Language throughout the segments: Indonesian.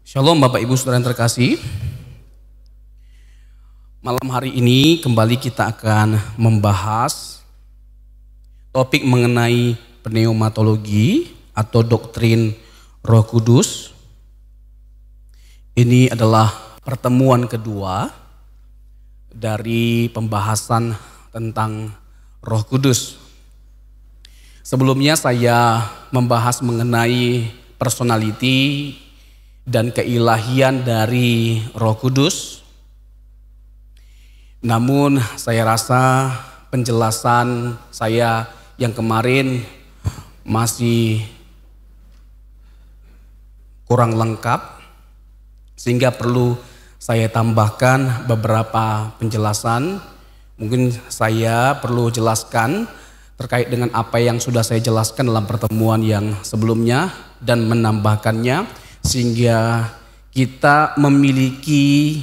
Shalom Bapak Ibu Saudara yang terkasih. Malam hari ini kembali kita akan membahas topik mengenai pneumatologi atau doktrin Roh Kudus. Ini adalah pertemuan kedua dari pembahasan tentang Roh Kudus. Sebelumnya saya membahas mengenai personality dan keilahian dari Roh Kudus. Namun saya rasa penjelasan saya yang kemarin masih kurang lengkap, sehingga perlu saya tambahkan beberapa penjelasan. Mungkin saya perlu jelaskan terkait dengan apa yang sudah saya jelaskan dalam pertemuan yang sebelumnya dan menambahkannya, sehingga kita memiliki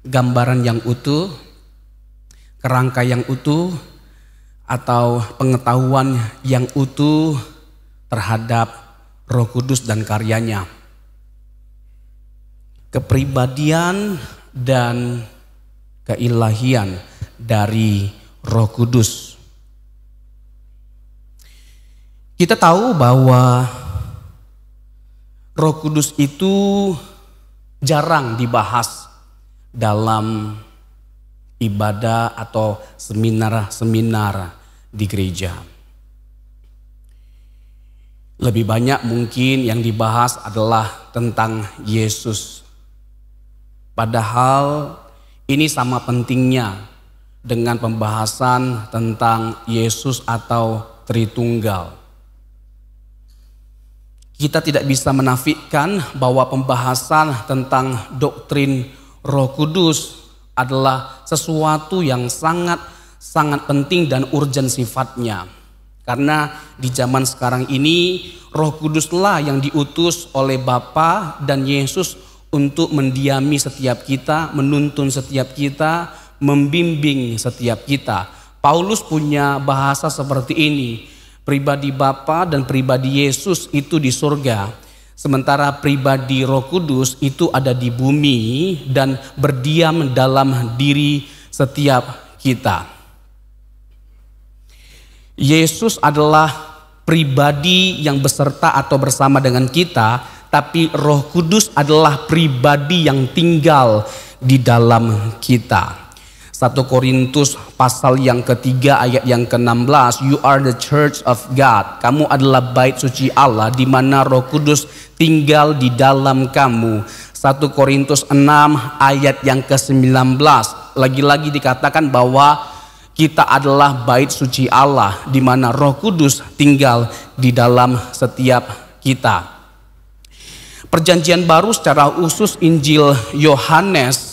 gambaran yang utuh, kerangka yang utuh, atau pengetahuan yang utuh terhadap Roh Kudus dan karyanya. Kepribadian dan keilahian dari Roh Kudus. Kita tahu bahwa Roh Kudus itu jarang dibahas dalam ibadah atau seminar-seminar di gereja. Lebih banyak mungkin yang dibahas adalah tentang Yesus. Padahal ini sama pentingnya dengan pembahasan tentang Yesus atau Tritunggal. Kita tidak bisa menafikan bahwa pembahasan tentang doktrin Roh Kudus adalah sesuatu yang sangat penting dan urgen sifatnya. Karena di zaman sekarang ini Roh Kuduslah yang diutus oleh Bapa dan Yesus untuk mendiami setiap kita, menuntun setiap kita, membimbing setiap kita. Paulus punya bahasa seperti ini. Pribadi Bapa dan pribadi Yesus itu di surga, sementara pribadi Roh Kudus itu ada di bumi dan berdiam dalam diri setiap kita. Yesus adalah pribadi yang beserta atau bersama dengan kita, tapi Roh Kudus adalah pribadi yang tinggal di dalam kita. 1 Korintus pasal yang ketiga ayat yang ke-16, you are the church of God. Kamu adalah bait suci Allah di mana Roh Kudus tinggal di dalam kamu. 1 Korintus 6 ayat yang ke-19. Lagi-lagi dikatakan bahwa kita adalah bait suci Allah di mana Roh Kudus tinggal di dalam setiap kita. Perjanjian baru secara khusus Injil Yohanes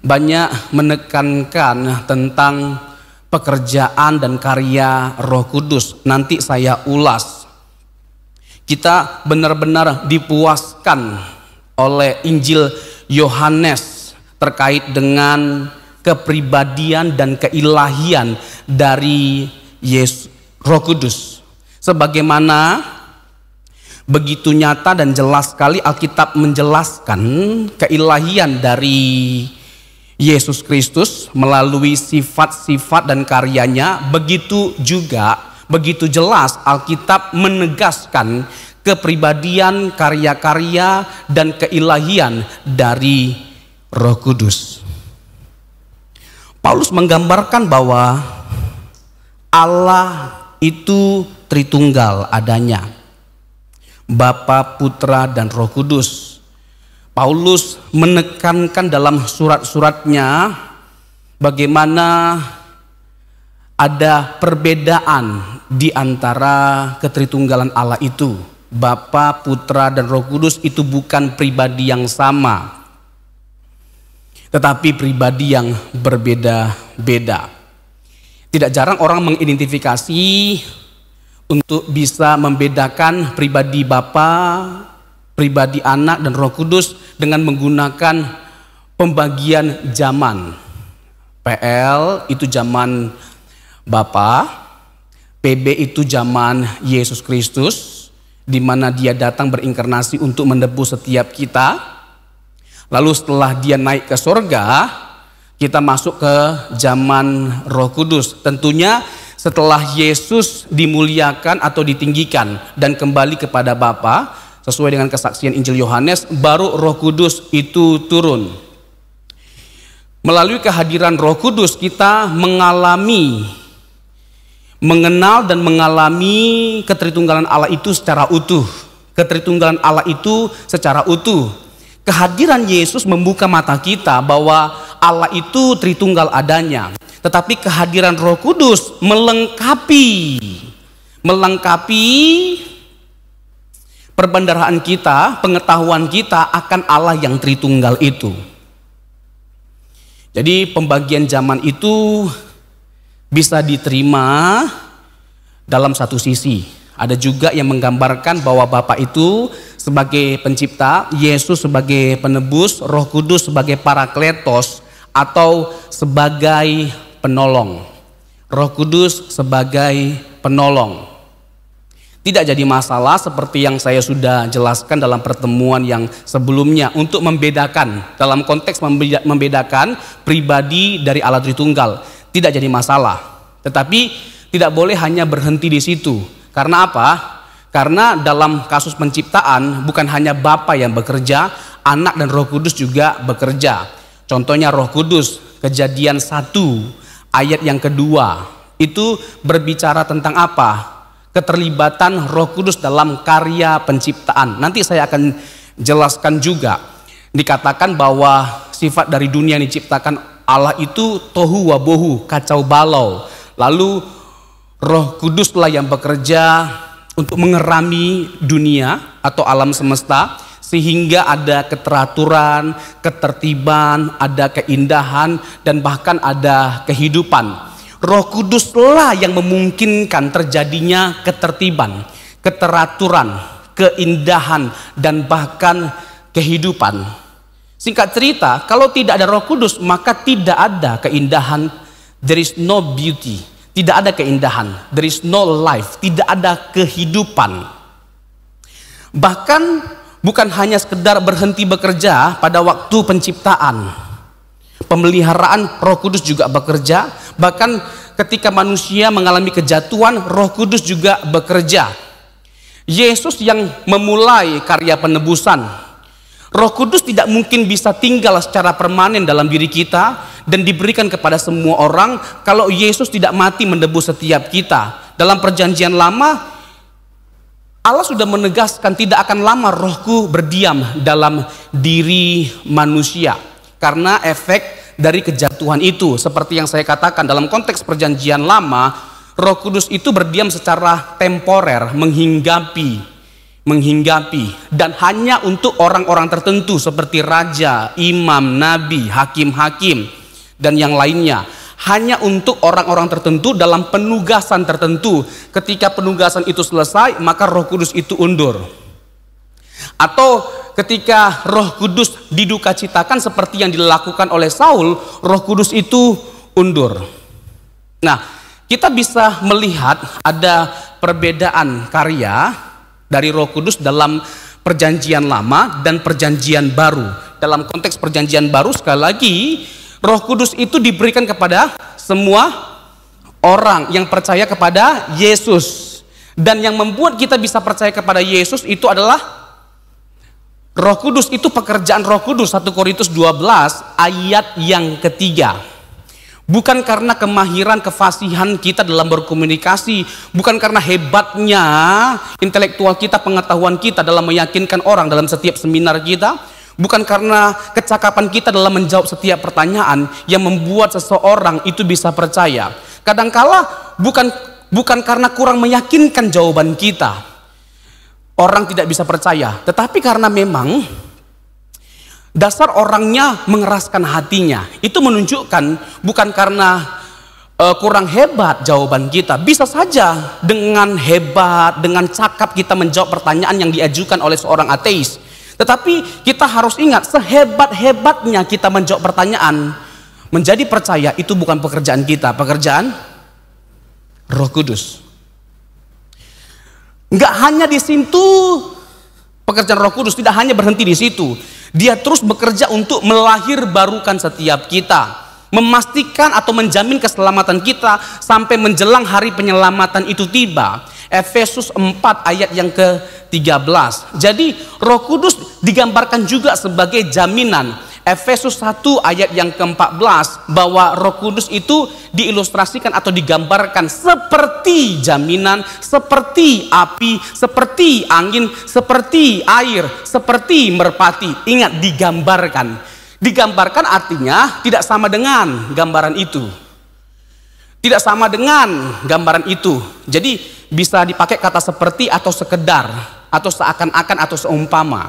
banyak menekankan tentang pekerjaan dan karya Roh Kudus. Nanti saya ulas. Kita benar-benar dipuaskan oleh Injil Yohanes terkait dengan kepribadian dan keilahian dari Yesus Roh Kudus. Sebagaimana begitu nyata dan jelas sekali Alkitab menjelaskan keilahian dari Yesus Kristus melalui sifat-sifat dan karyanya, begitu juga begitu jelas Alkitab menegaskan kepribadian, karya-karya dan keilahian dari Roh Kudus. Paulus menggambarkan bahwa Allah itu Tritunggal adanya, Bapa, Putra dan Roh Kudus. Paulus menekankan dalam surat-suratnya bagaimana ada perbedaan di antara ketritunggalan Allah itu. Bapa, Putra dan Roh Kudus itu bukan pribadi yang sama, tetapi pribadi yang berbeda-beda. Tidak jarang orang mengidentifikasi untuk bisa membedakan pribadi Bapa, pribadi Anak dan Roh Kudus dengan menggunakan pembagian zaman. PL itu zaman Bapa, PB itu zaman Yesus Kristus, di mana dia datang berinkarnasi untuk menebus setiap kita. Lalu setelah dia naik ke surga, kita masuk ke zaman Roh Kudus. Tentunya setelah Yesus dimuliakan atau ditinggikan dan kembali kepada Bapa sesuai dengan kesaksian Injil Yohanes, baru Roh Kudus itu turun. Melalui kehadiran Roh Kudus kita mengenal dan mengalami ketritunggalan Allah itu secara utuh. Ketritunggalan Allah itu secara utuh. Kehadiran Yesus membuka mata kita bahwa Allah itu Tritunggal adanya. Tetapi kehadiran Roh Kudus melengkapi perbendaharaan kita, pengetahuan kita akan Allah yang Tritunggal itu. Jadi pembagian zaman itu bisa diterima dalam satu sisi. Ada juga yang menggambarkan bahwa Bapa itu sebagai pencipta, Yesus sebagai penebus, Roh Kudus sebagai parakletos atau sebagai penolong. Roh Kudus sebagai penolong. Tidak jadi masalah seperti yang saya sudah jelaskan dalam pertemuan yang sebelumnya untuk membedakan, dalam konteks membedakan pribadi dari Allah Tritunggal. Tidak jadi masalah. Tetapi tidak boleh hanya berhenti di situ. Karena apa? Karena dalam kasus penciptaan bukan hanya Bapa yang bekerja, Anak dan Roh Kudus juga bekerja. Contohnya Roh Kudus, Kejadian 1 ayat yang kedua, itu berbicara tentang apa? Keterlibatan Roh Kudus dalam karya penciptaan. Nanti saya akan jelaskan juga. Dikatakan bahwa sifat dari dunia yang diciptakan Allah itu tohu wabohu, kacau balau. Lalu Roh Kuduslah yang bekerja untuk mengerami dunia atau alam semesta sehingga ada keteraturan, ketertiban, ada keindahan dan bahkan ada kehidupan. Roh Kuduslah yang memungkinkan terjadinya ketertiban, keteraturan, keindahan dan bahkan kehidupan. Singkat cerita, kalau tidak ada Roh Kudus maka tidak ada keindahan. There is no beauty. Tidak ada keindahan. There is no life. Tidak ada kehidupan. Bahkan bukan hanya sekedar berhenti bekerja pada waktu penciptaan. Pemeliharaan Roh Kudus juga bekerja. Bahkan ketika manusia mengalami kejatuhan, Roh Kudus juga bekerja. Yesus yang memulai karya penebusan. Roh Kudus tidak mungkin bisa tinggal secara permanen dalam diri kita dan diberikan kepada semua orang kalau Yesus tidak mati menebus setiap kita. Dalam perjanjian lama, Allah sudah menegaskan tidak akan lama Rohku berdiam dalam diri manusia. Karena efek dari kejatuhan itu, seperti yang saya katakan dalam konteks perjanjian lama, Roh Kudus itu berdiam secara temporer, menghinggapi dan hanya untuk orang-orang tertentu seperti raja, imam, nabi, hakim-hakim dan yang lainnya. Hanya untuk orang-orang tertentu dalam penugasan tertentu. Ketika penugasan itu selesai, maka Roh Kudus itu undur. Atau ketika Roh Kudus didukacitakan seperti yang dilakukan oleh Saul, Roh Kudus itu undur. Nah, kita bisa melihat ada perbedaan karya dari Roh Kudus dalam perjanjian lama dan perjanjian baru. Dalam konteks perjanjian baru, sekali lagi, Roh Kudus itu diberikan kepada semua orang yang percaya kepada Yesus. Dan yang membuat kita bisa percaya kepada Yesus itu adalah Roh Kudus. Itu pekerjaan Roh Kudus. 1 Korintus 12 ayat yang ketiga. Bukan karena kemahiran, kefasihan kita dalam berkomunikasi, bukan karena hebatnya intelektual kita, pengetahuan kita dalam meyakinkan orang dalam setiap seminar kita, bukan karena kecakapan kita dalam menjawab setiap pertanyaan yang membuat seseorang itu bisa percaya. Kadangkala bukan karena kurang meyakinkan jawaban kita orang tidak bisa percaya, tetapi karena memang dasar orangnya mengeraskan hatinya. Itu menunjukkan bukan karena kurang hebat jawaban kita. Bisa saja dengan hebat, dengan cakap kita menjawab pertanyaan yang diajukan oleh seorang ateis. Tetapi kita harus ingat, sehebat-hebatnya kita menjawab pertanyaan, menjadi percaya itu bukan pekerjaan kita, pekerjaan Roh Kudus. Nggak hanya di situ, pekerjaan Roh Kudus tidak hanya berhenti di situ. Dia terus bekerja untuk melahirbarukan setiap kita, memastikan atau menjamin keselamatan kita sampai menjelang hari penyelamatan itu tiba. Efesus 4 ayat yang ke-13. Jadi Roh Kudus digambarkan juga sebagai jaminan. Efesus 1 ayat yang ke-14, bahwa Roh Kudus itu diilustrasikan atau digambarkan seperti jaminan, seperti api, seperti angin, seperti air, seperti merpati. Ingat, digambarkan. Digambarkan artinya tidak sama dengan gambaran itu. Tidak sama dengan gambaran itu. Jadi bisa dipakai kata seperti atau sekedar, atau seakan-akan atau seumpama.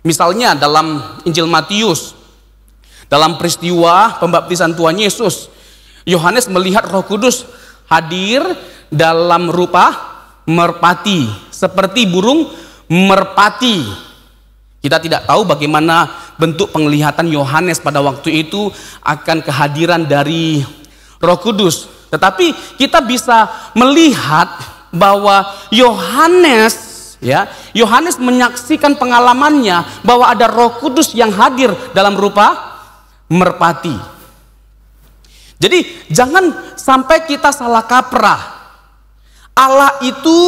Misalnya dalam Injil Matius, dalam peristiwa pembaptisan Tuhan Yesus, Yohanes melihat Roh Kudus hadir dalam rupa merpati, seperti burung merpati. Kita tidak tahu bagaimana bentuk penglihatan Yohanes pada waktu itu akan kehadiran dari Roh Kudus. Tetapi kita bisa melihat bahwa Yohanes menyaksikan pengalamannya bahwa ada Roh Kudus yang hadir dalam rupa merpati. Jadi jangan sampai kita salah kaprah. Allah itu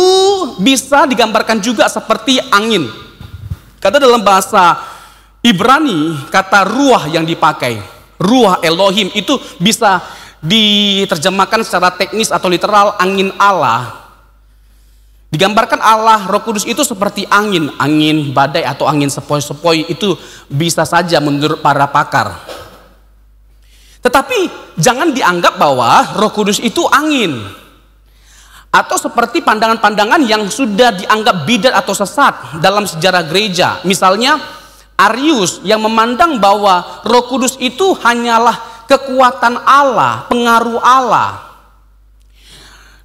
bisa digambarkan juga seperti angin. Kata dalam bahasa Ibrani, kata ruah yang dipakai, ruah Elohim, itu bisa diterjemahkan secara teknis atau literal angin Allah. Digambarkan Allah Roh Kudus itu seperti angin, angin badai atau angin sepoi-sepoi, itu bisa saja menurut para pakar. Tetapi jangan dianggap bahwa Roh Kudus itu angin, atau seperti pandangan-pandangan yang sudah dianggap bidat atau sesat dalam sejarah gereja. Misalnya Arius yang memandang bahwa Roh Kudus itu hanyalah kekuatan Allah, pengaruh Allah.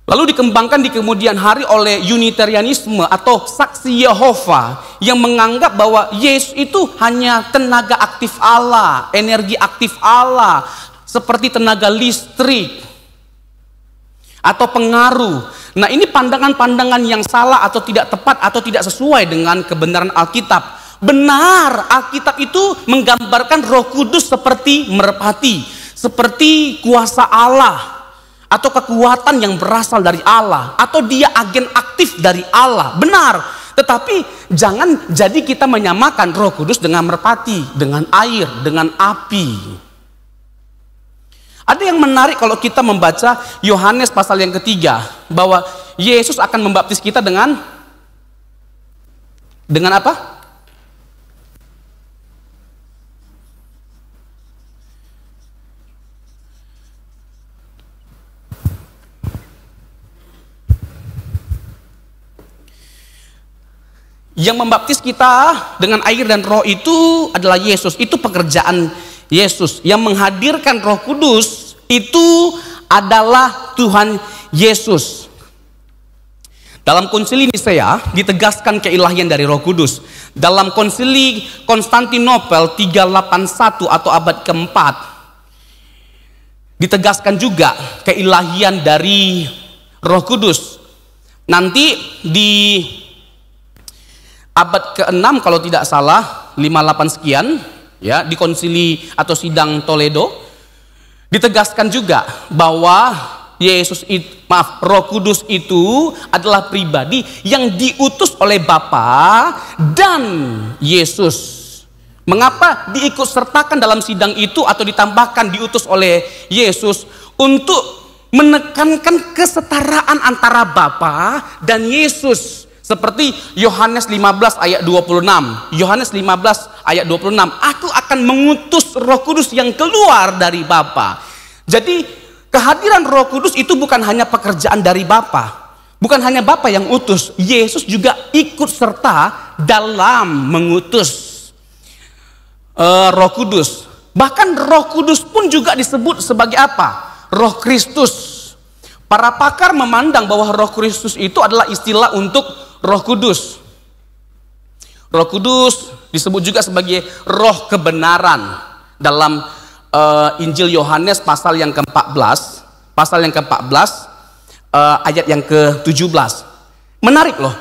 Lalu dikembangkan di kemudian hari oleh Unitarianisme atau saksi Yehova yang menganggap bahwa Yesus itu hanya tenaga aktif Allah, energi aktif Allah, seperti tenaga listrik atau pengaruh. Nah, ini pandangan-pandangan yang salah atau tidak tepat atau tidak sesuai dengan kebenaran Alkitab. Benar, Alkitab itu menggambarkan Roh Kudus seperti merpati, seperti kuasa Allah, atau kekuatan yang berasal dari Allah, atau dia agen aktif dari Allah. Benar, tetapi jangan jadi kita menyamakan Roh Kudus dengan merpati, dengan air, dengan api. Ada yang menarik kalau kita membaca Yohanes pasal yang ketiga, bahwa Yesus akan membaptis kita dengan apa? Yang membaptis kita dengan air dan roh itu adalah Yesus. Itu pekerjaan Yesus. Yang menghadirkan Roh Kudus itu adalah Tuhan Yesus. Dalam konsili Nisea ditegaskan keilahian dari Roh Kudus. Dalam konsili Konstantinopel 381 atau abad keempat ditegaskan juga keilahian dari Roh Kudus. Nanti di abad ke-6 kalau tidak salah, 58 sekian, ya, di konsili atau sidang Toledo ditegaskan juga bahwa Roh Kudus itu adalah pribadi yang diutus oleh Bapa dan Yesus. Mengapa diikut sertakan dalam sidang itu atau ditambahkan diutus oleh Yesus? Untuk menekankan kesetaraan antara Bapa dan Yesus. Seperti Yohanes 15 ayat 26. Yohanes 15 ayat 26. Aku akan mengutus Roh Kudus yang keluar dari Bapa. Jadi kehadiran Roh Kudus itu bukan hanya pekerjaan dari Bapa. Bukan hanya Bapa yang utus. Yesus juga ikut serta dalam mengutus Roh Kudus. Bahkan Roh Kudus pun juga disebut sebagai apa? Roh Kristus. Para pakar memandang bahwa Roh Kristus itu adalah istilah untuk Roh Kudus. Roh Kudus disebut juga sebagai roh kebenaran dalam Injil Yohanes pasal yang ke-14, ayat yang ke-17. Menarik loh,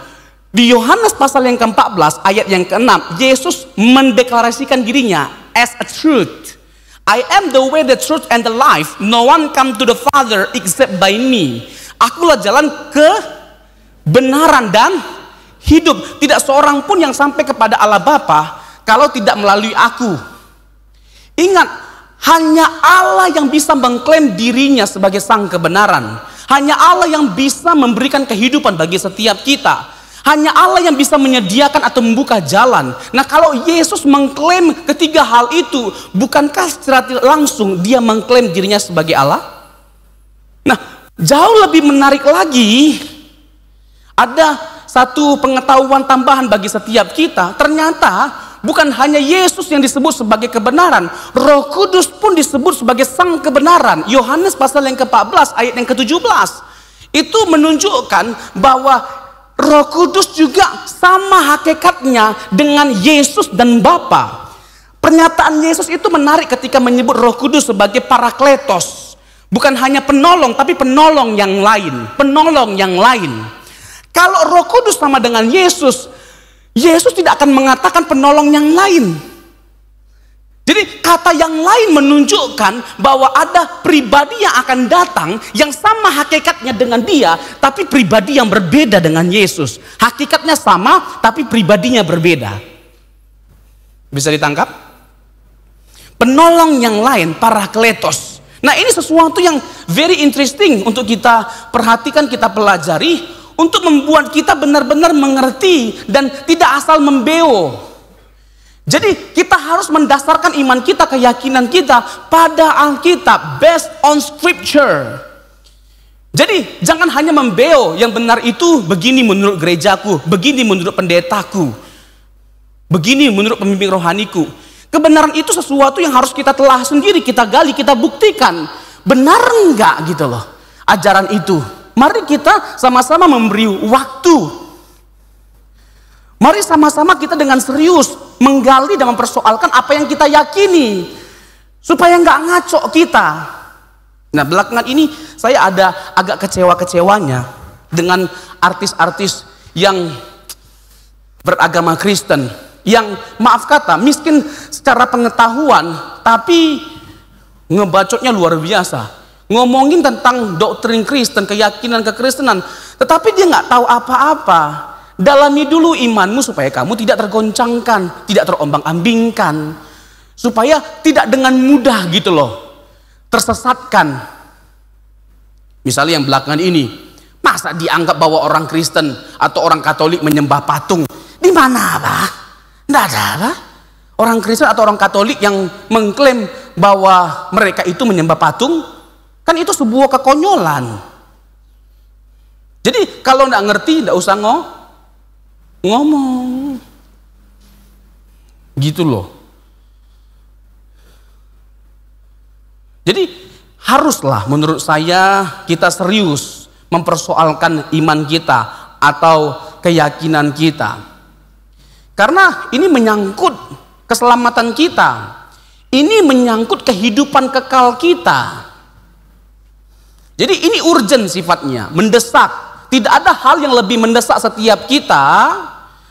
Di Yohanes pasal yang ke-14 ayat yang ke-6, Yesus mendeklarasikan dirinya as a truth. I am the way, the truth, and the life. No one come to the Father except by me. Akulah jalan kebenaran dan hidup. Tidak seorang pun yang sampai kepada Allah Bapa kalau tidak melalui aku. Ingat, hanya Allah yang bisa mengklaim dirinya sebagai sang kebenaran. Hanya Allah yang bisa memberikan kehidupan bagi setiap kita. Hanya Allah yang bisa menyediakan atau membuka jalan. Nah, kalau Yesus mengklaim ketiga hal itu, bukankah secara langsung dia mengklaim dirinya sebagai Allah? Nah, jauh lebih menarik lagi, ada satu pengetahuan tambahan bagi setiap kita. Ternyata bukan hanya Yesus yang disebut sebagai kebenaran, Roh Kudus pun disebut sebagai sang kebenaran. Yohanes pasal yang ke-14 ayat yang ke-17 itu menunjukkan bahwa Roh Kudus juga sama hakikatnya dengan Yesus dan Bapa. Pernyataan Yesus itu menarik ketika menyebut Roh Kudus sebagai Parakletos. Bukan hanya penolong, tapi penolong yang lain. Penolong yang lain. Kalau Roh Kudus sama dengan Yesus, Yesus tidak akan mengatakan penolong yang lain. Jadi kata yang lain menunjukkan bahwa ada pribadi yang akan datang yang sama hakikatnya dengan dia, tapi pribadi yang berbeda dengan Yesus. Hakikatnya sama, tapi pribadinya berbeda. Bisa ditangkap? Penolong yang lain, Parakletos. Nah, ini sesuatu yang very interesting untuk kita perhatikan, kita pelajari, untuk membuat kita benar-benar mengerti dan tidak asal membeo. Jadi kita harus mendasarkan iman kita, keyakinan kita pada Alkitab, based on Scripture. Jadi jangan hanya membeo, yang benar itu begini menurut gerejaku, begini menurut pendetaku, begini menurut pembimbing rohaniku. Kebenaran itu sesuatu yang harus kita telah sendiri, kita gali, kita buktikan. Benar enggak gitu loh ajaran itu. Mari kita sama-sama memberi waktu. Mari sama-sama kita dengan serius menggali dan mempersoalkan apa yang kita yakini, supaya nggak ngaco kita. Nah, belakangan ini saya ada agak kecewa-kecewanya dengan artis-artis yang beragama Kristen, yang maaf kata miskin secara pengetahuan, tapi ngebacotnya luar biasa, ngomongin tentang doktrin Kristen, keyakinan kekristenan, tetapi dia nggak tahu apa-apa. Dalami dulu imanmu supaya kamu tidak tergoncangkan, tidak terombang-ambingkan, supaya tidak dengan mudah gitu loh tersesatkan. Misalnya yang belakangan ini, masa dianggap bahwa orang Kristen atau orang Katolik menyembah patung? Di mana apa? Tidak ada apa? Orang Kristen atau orang Katolik yang mengklaim bahwa mereka itu menyembah patung, kan itu sebuah kekonyolan. Jadi kalau tidak ngerti, tidak usah ngomong gitu loh. Jadi haruslah menurut saya kita serius mempersoalkan iman kita atau keyakinan kita, karena ini menyangkut keselamatan kita, ini menyangkut kehidupan kekal kita. Jadi ini urgent sifatnya, mendesak. Tidak ada hal yang lebih mendesak setiap kita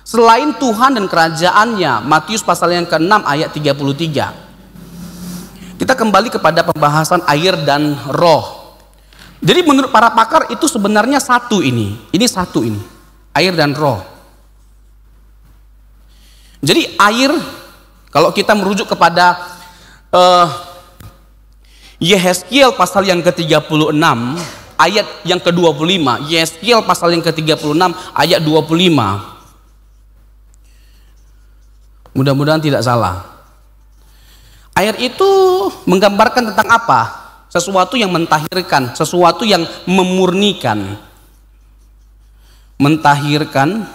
selain Tuhan dan kerajaannya. Matius pasal yang ke-6 ayat 33. Kita kembali kepada pembahasan air dan roh. Jadi menurut para pakar itu sebenarnya satu ini. Ini satu ini. Air dan roh. Jadi air, kalau kita merujuk kepada Yehezkiel pasal yang ke-36 ayat yang ke-25. Yehezkiel pasal yang ke-36 ayat 25. Mudah-mudahan tidak salah. Air itu menggambarkan tentang apa? Sesuatu yang mentahirkan, sesuatu yang memurnikan. Mentahirkan,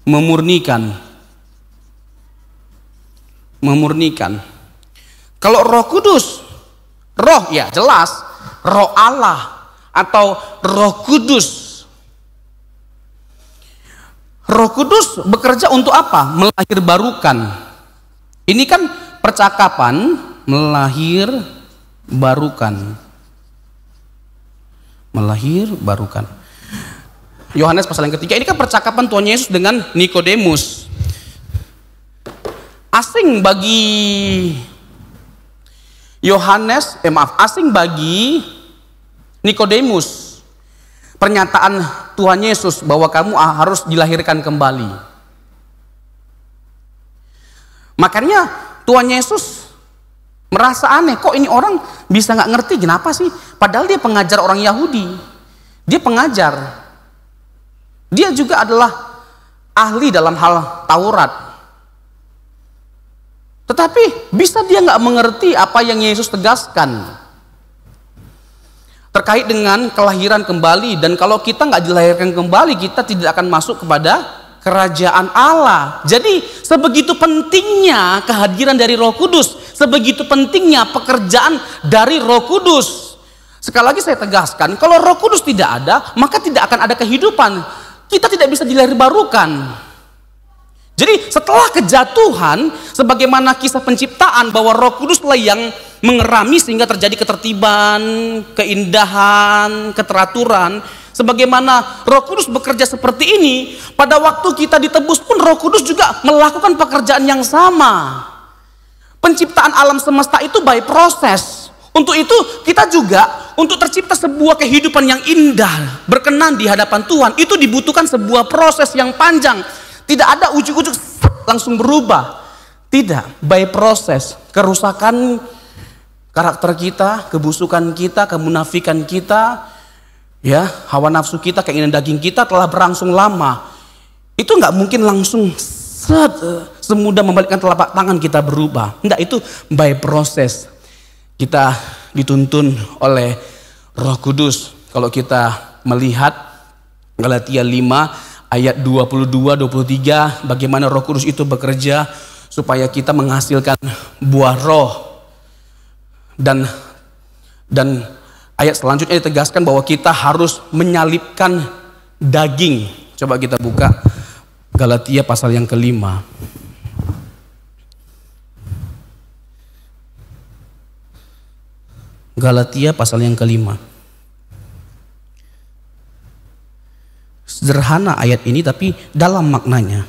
memurnikan. Memurnikan. Kalau Roh Kudus, roh ya jelas, roh Allah atau Roh Kudus. Roh Kudus bekerja untuk apa? Melahirbarukan. Ini kan percakapan melahirbarukan. Melahirbarukan. Yohanes pasal yang ketiga. Ini kan percakapan Tuhan Yesus dengan Nikodemus. Asing bagi asing bagi Nikodemus pernyataan Tuhan Yesus bahwa kamu harus dilahirkan kembali. Makanya Tuhan Yesus merasa aneh, kok ini orang bisa nggak ngerti, kenapa sih? Padahal dia pengajar orang Yahudi, dia pengajar, dia juga adalah ahli dalam hal Taurat. Tetapi bisa dia nggak mengerti apa yang Yesus tegaskan terkait dengan kelahiran kembali. Dan kalau kita nggak dilahirkan kembali, kita tidak akan masuk kepada kerajaan Allah. Jadi sebegitu pentingnya kehadiran dari Roh Kudus, sebegitu pentingnya pekerjaan dari Roh Kudus. Sekali lagi saya tegaskan, kalau Roh Kudus tidak ada, maka tidak akan ada kehidupan. Kita tidak bisa dilahirbarukan. Jadi setelah kejatuhan, sebagaimana kisah penciptaan bahwa Roh Kuduslah yang mengerami sehingga terjadi ketertiban, keindahan, keteraturan. Sebagaimana Roh Kudus bekerja seperti ini, pada waktu kita ditebus pun Roh Kudus juga melakukan pekerjaan yang sama. Penciptaan alam semesta itu by proses. Untuk itu kita juga untuk tercipta sebuah kehidupan yang indah, berkenan di hadapan Tuhan, itu dibutuhkan sebuah proses yang panjang. Tidak ada ujuk-ujuk langsung berubah. Tidak, by proses. Kerusakan karakter kita, kebusukan kita, kemunafikan kita, ya, hawa nafsu kita, keinginan daging kita telah berlangsung lama. Itu nggak mungkin langsung semudah membalikkan telapak tangan kita berubah. Enggak, itu by proses. Kita dituntun oleh Roh Kudus. Kalau kita melihat Galatia 5 ayat 22-23, bagaimana Roh Kudus itu bekerja supaya kita menghasilkan buah roh. Dan ayat selanjutnya ditegaskan bahwa kita harus menyalibkan daging. Coba kita buka Galatia pasal yang kelima. Galatia pasal yang kelima. Sederhana ayat ini tapi dalam maknanya.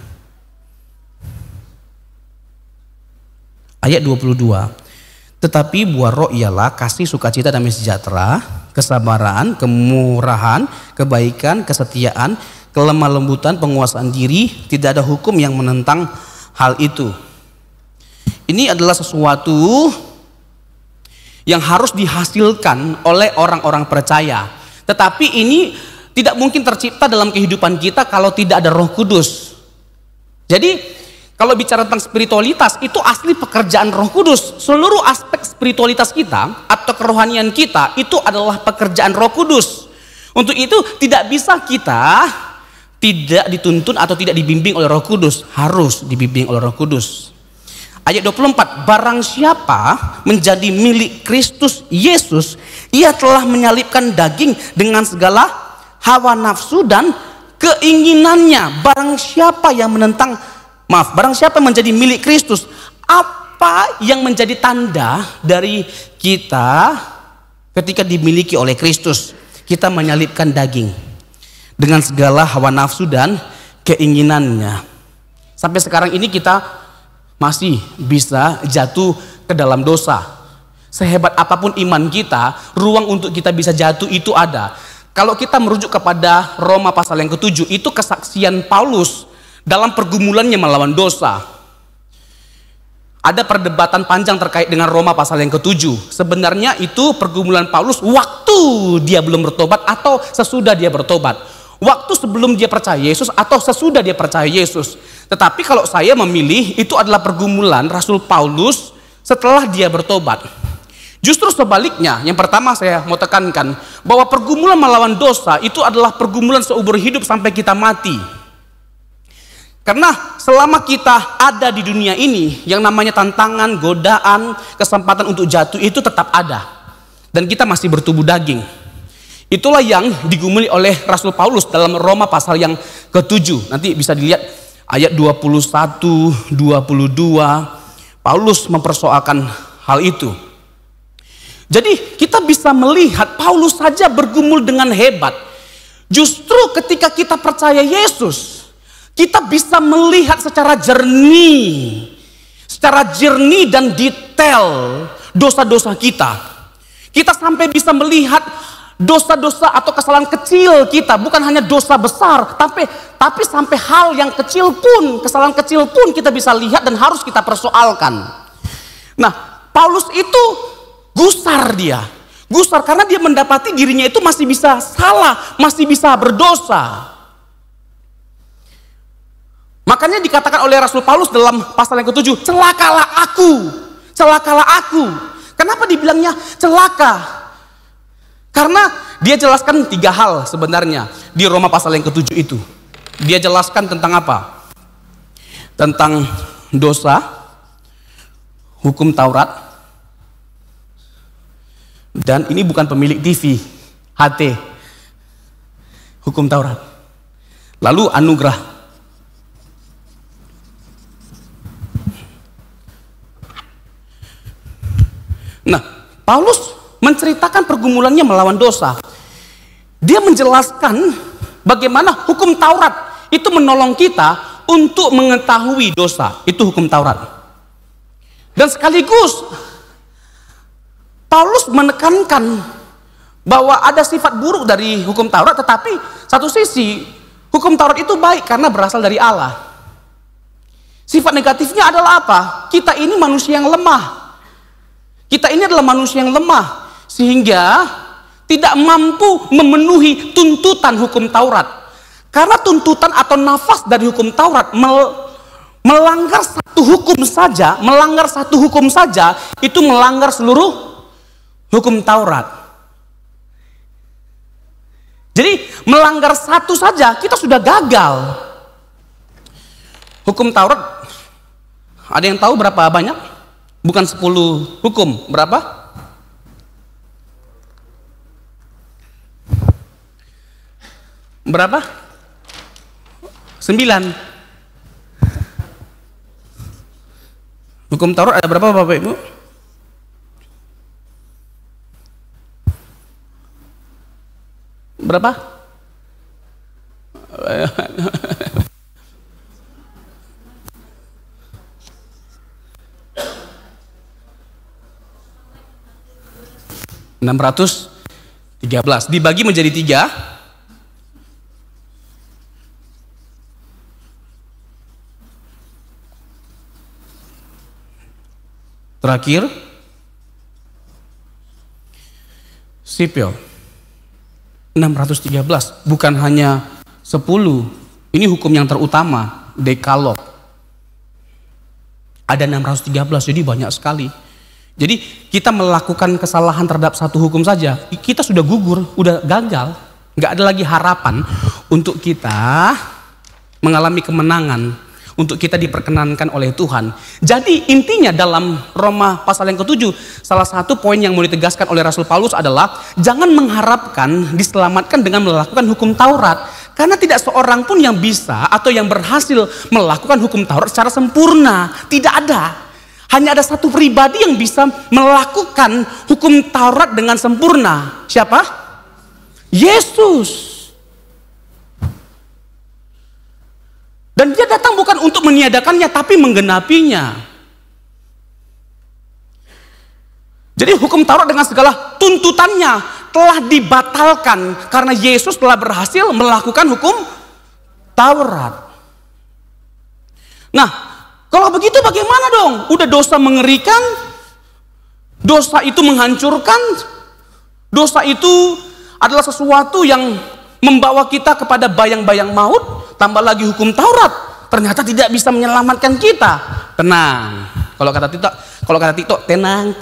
Ayat 22. Tetapi buah roh ialah kasih, sukacita, damai sejahtera, kesabaran, kemurahan, kebaikan, kesetiaan, kelemah lembutan, penguasaan diri. Tidak ada hukum yang menentang hal itu. Ini adalah sesuatu yang harus dihasilkan oleh orang-orang percaya. Tetapi ini tidak mungkin tercipta dalam kehidupan kita kalau tidak ada Roh Kudus. Jadi kalau bicara tentang spiritualitas, itu asli pekerjaan Roh Kudus. Seluruh aspek spiritualitas kita atau kerohanian kita itu adalah pekerjaan Roh Kudus. Untuk itu tidak bisa kita tidak dituntun atau tidak dibimbing oleh Roh Kudus. Harus dibimbing oleh Roh Kudus. Ayat 24, barang siapa menjadi milik Kristus Yesus, ia telah menyalibkan daging dengan segala hawa nafsu dan keinginannya. Barang siapa yang barang siapa menjadi milik Kristus, apa yang menjadi tanda dari kita ketika dimiliki oleh Kristus? Kita menyalibkan daging dengan segala hawa nafsu dan keinginannya. Sampai sekarang ini kita masih bisa jatuh ke dalam dosa. Sehebat apapun iman kita, ruang untuk kita bisa jatuh itu ada. Kalau kita merujuk kepada Roma pasal yang ke-7, itu kesaksian Paulus dalam pergumulannya melawan dosa. Ada perdebatan panjang terkait dengan Roma pasal yang ke-7. Sebenarnya itu pergumulan Paulus waktu dia belum bertobat atau sesudah dia bertobat. Waktu sebelum dia percaya Yesus atau sesudah dia percaya Yesus. Tetapi kalau saya memilih, itu adalah pergumulan Rasul Paulus setelah dia bertobat. Justru sebaliknya, yang pertama saya mau tekankan bahwa pergumulan melawan dosa itu adalah pergumulan seumur hidup sampai kita mati. Karena selama kita ada di dunia ini, yang namanya tantangan, godaan, kesempatan untuk jatuh itu tetap ada. Dan kita masih bertubuh daging. Itulah yang digumuli oleh Rasul Paulus dalam Roma pasal yang ke-7. Nanti bisa dilihat ayat 21, 22. Paulus mempersoalkan hal itu. Jadi kita bisa melihat Paulus saja bergumul dengan hebat. Justru ketika kita percaya Yesus, kita bisa melihat secara jernih dan detail dosa-dosa kita. Kita sampai bisa melihat dosa-dosa atau kesalahan kecil kita, bukan hanya dosa besar, tapi sampai hal yang kecil pun, kesalahan kecil pun kita bisa lihat dan harus kita persoalkan. Nah, Paulus itu gusar karena dia mendapati dirinya itu masih bisa salah, masih bisa berdosa. Makanya dikatakan oleh Rasul Paulus dalam pasal yang ke-7, celakalah aku. Kenapa dibilangnya celaka? Karena dia jelaskan 3 hal sebenarnya di Roma pasal yang ke-7 itu. Dia jelaskan tentang apa? Tentang dosa, hukum Taurat, dan ini bukan pemilik TV, HT, hukum Taurat. Lalu anugerah. Nah, Paulus menceritakan pergumulannya melawan dosa. Dia menjelaskan bagaimana hukum Taurat itu menolong kita untuk mengetahui dosa. Itu hukum Taurat. Dan sekaligus Paulus menekankan bahwa ada sifat buruk dari hukum Taurat, tetapi satu sisi hukum Taurat itu baik karena berasal dari Allah. Sifat negatifnya adalah apa? Kita ini manusia yang lemah. Kita ini adalah manusia yang lemah, sehingga tidak mampu memenuhi tuntutan hukum Taurat. Karena tuntutan atau nafas dari hukum Taurat melanggar satu hukum saja, itu melanggar seluruh hukum Taurat. Jadi melanggar satu saja kita sudah gagal. Hukum Taurat, ada yang tahu berapa banyak? Bukan 10 hukum, berapa? Berapa? 9. Hukum Taurat ada berapa Bapak Ibu? Berapa? 613 dibagi menjadi 3. Terakhir sipil 613, bukan hanya 10. Ini hukum yang terutama, Dekalog. Ada 613, jadi banyak sekali. Jadi kita melakukan kesalahan terhadap satu hukum saja, kita sudah gugur, udah gagal. Nggak ada lagi harapan untuk kita mengalami kemenangan, untuk kita diperkenankan oleh Tuhan. Jadi intinya dalam Roma pasal yang ke-7, salah satu poin yang mau ditegaskan oleh Rasul Paulus adalah jangan mengharapkan diselamatkan dengan melakukan hukum Taurat. Karena tidak seorang pun yang bisa atau yang berhasil melakukan hukum Taurat secara sempurna. Tidak ada. Hanya ada satu pribadi yang bisa melakukan hukum Taurat dengan sempurna. Siapa? Yesus. Dan dia datang bukan untuk meniadakannya, tapi menggenapinya. Jadi hukum Taurat dengan segala tuntutannya telah dibatalkan karena Yesus telah berhasil melakukan hukum Taurat. Nah, kalau begitu bagaimana dong? Udah dosa mengerikan, dosa itu menghancurkan, dosa itu adalah sesuatu yang membawa kita kepada bayang-bayang maut, tambah lagi hukum Taurat ternyata tidak bisa menyelamatkan kita. Tenang, kalau kata Tito, tenang.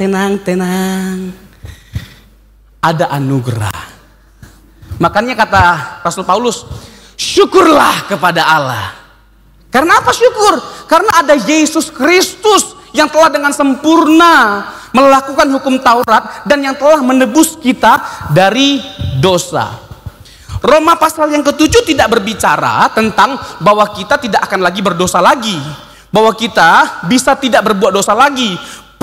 Ada anugerah. Makanya kata Rasul Paulus, syukurlah kepada Allah. Karena apa syukur? Karena ada Yesus Kristus yang telah dengan sempurna melakukan hukum Taurat dan yang telah menebus kita dari dosa. Roma pasal yang ke-7 tidak berbicara tentang bahwa kita tidak akan lagi berdosa lagi, bahwa kita bisa tidak berbuat dosa lagi.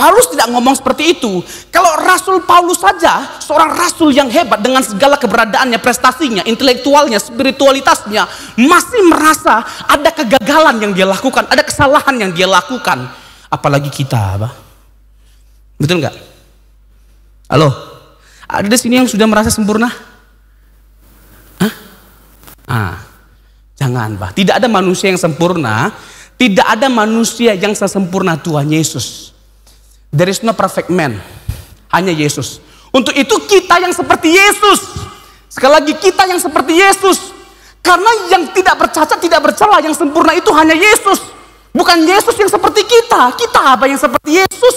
Paulus tidak ngomong seperti itu. Kalau Rasul Paulus saja, seorang rasul yang hebat dengan segala keberadaannya, prestasinya, intelektualnya, spiritualitasnya, masih merasa ada kegagalan yang dia lakukan, ada kesalahan yang dia lakukan. Apalagi kita, Pak. Betul nggak? Halo, ada di sini yang sudah merasa sempurna? Jangan, Pak. Tidak ada manusia yang sempurna. Tidak ada manusia yang sesempurna Tuhan Yesus. There is no perfect man. Hanya Yesus. Untuk itu kita yang seperti Yesus. Sekali lagi, kita yang seperti Yesus. Karena yang tidak bercacat, tidak bercela, yang sempurna itu hanya Yesus. Bukan Yesus yang seperti kita. Kita apa yang seperti Yesus?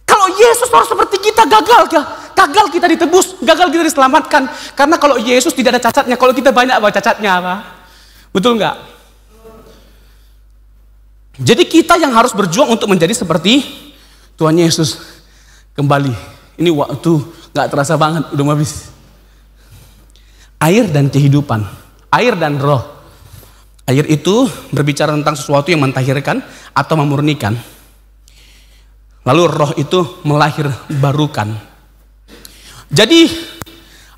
Kalau Yesus harus seperti kita, gagal gak? Gagal kita ditebus, gagal kita diselamatkan. Karena kalau Yesus tidak ada cacatnya, kalau kita banyak apa cacatnya, apa? Betul nggak? Jadi kita yang harus berjuang untuk menjadi seperti Tuhan Yesus. Kembali, ini waktu nggak terasa banget, udah mau habis. Air dan kehidupan, air dan roh. Air itu berbicara tentang sesuatu yang mentahirkan atau memurnikan. Lalu roh itu melahir barukan. Jadi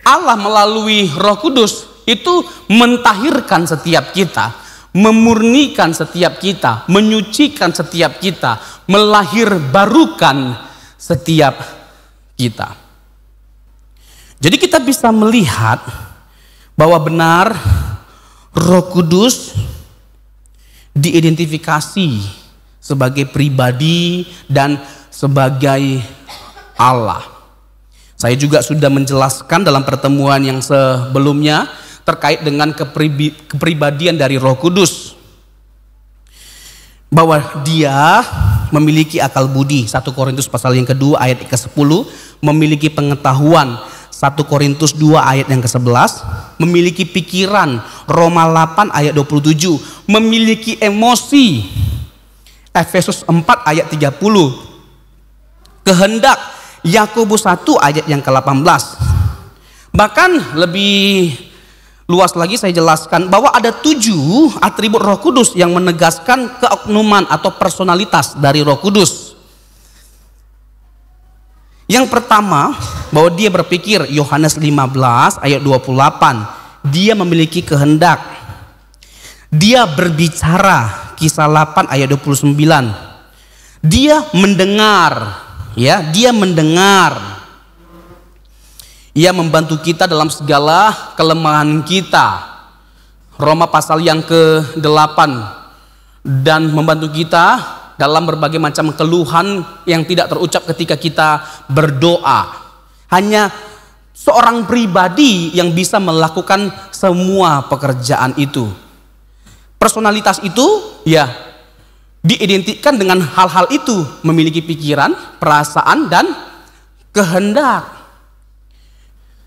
Allah melalui Roh Kudus itu mentahirkan setiap kita, memurnikan setiap kita, menyucikan setiap kita, melahir barukan setiap kita. Jadi kita bisa melihat bahwa benar Roh Kudus diidentifikasi sebagai pribadi dan sebagai Allah. Saya juga sudah menjelaskan dalam pertemuan yang sebelumnya terkait dengan kepribadian dari Roh Kudus, bahwa dia memiliki akal budi, 1 Korintus pasal yang kedua ayat ke-10, memiliki pengetahuan, 1 Korintus 2 ayat yang ke-11, memiliki pikiran, Roma 8 ayat 27, memiliki emosi, Efesus 4 ayat 30, kehendak, Yakobus 1 ayat yang ke-18. Bahkan lebih luas lagi saya jelaskan bahwa ada 7 atribut Roh Kudus yang menegaskan keoknuman atau personalitas dari Roh Kudus. Yang pertama, bahwa dia berpikir, Yohanes 15 ayat 28, dia memiliki kehendak. Dia berbicara, Kisah 8 ayat 29. Dia mendengar, ya, dia mendengar. Ia membantu kita dalam segala kelemahan kita. Roma pasal yang ke-8. Dan membantu kita dalam berbagai macam keluhan yang tidak terucap ketika kita berdoa. Hanya seorang pribadi yang bisa melakukan semua pekerjaan itu. Personalitas itu ya diidentikan dengan hal-hal itu, memiliki pikiran, perasaan, dan kehendak.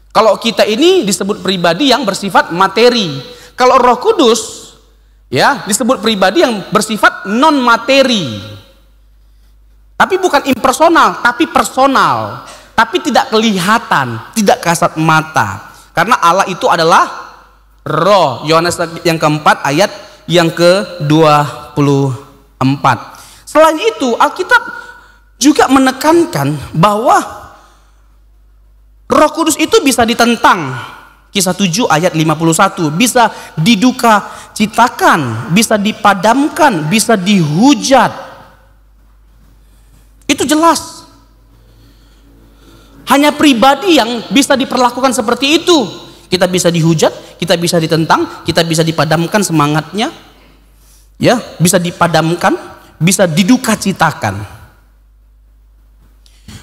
Kalau kita ini disebut pribadi yang bersifat materi. Kalau Roh Kudus ya disebut pribadi yang bersifat non materi. Tapi bukan impersonal, tapi personal. Tapi tidak kelihatan, tidak kasat mata. Karena Allah itu adalah roh. Yohanes yang keempat ayat yang ke-24. Selain itu, Alkitab juga menekankan bahwa Roh Kudus itu bisa ditentang. Kisah 7 ayat 51. Bisa diduka citakan, bisa dipadamkan, bisa dihujat. Itu jelas. Hanya pribadi yang bisa diperlakukan seperti itu. Kita bisa dihujat, kita bisa ditentang, kita bisa dipadamkan semangatnya. Ya, bisa dipadamkan, bisa diduka citakan.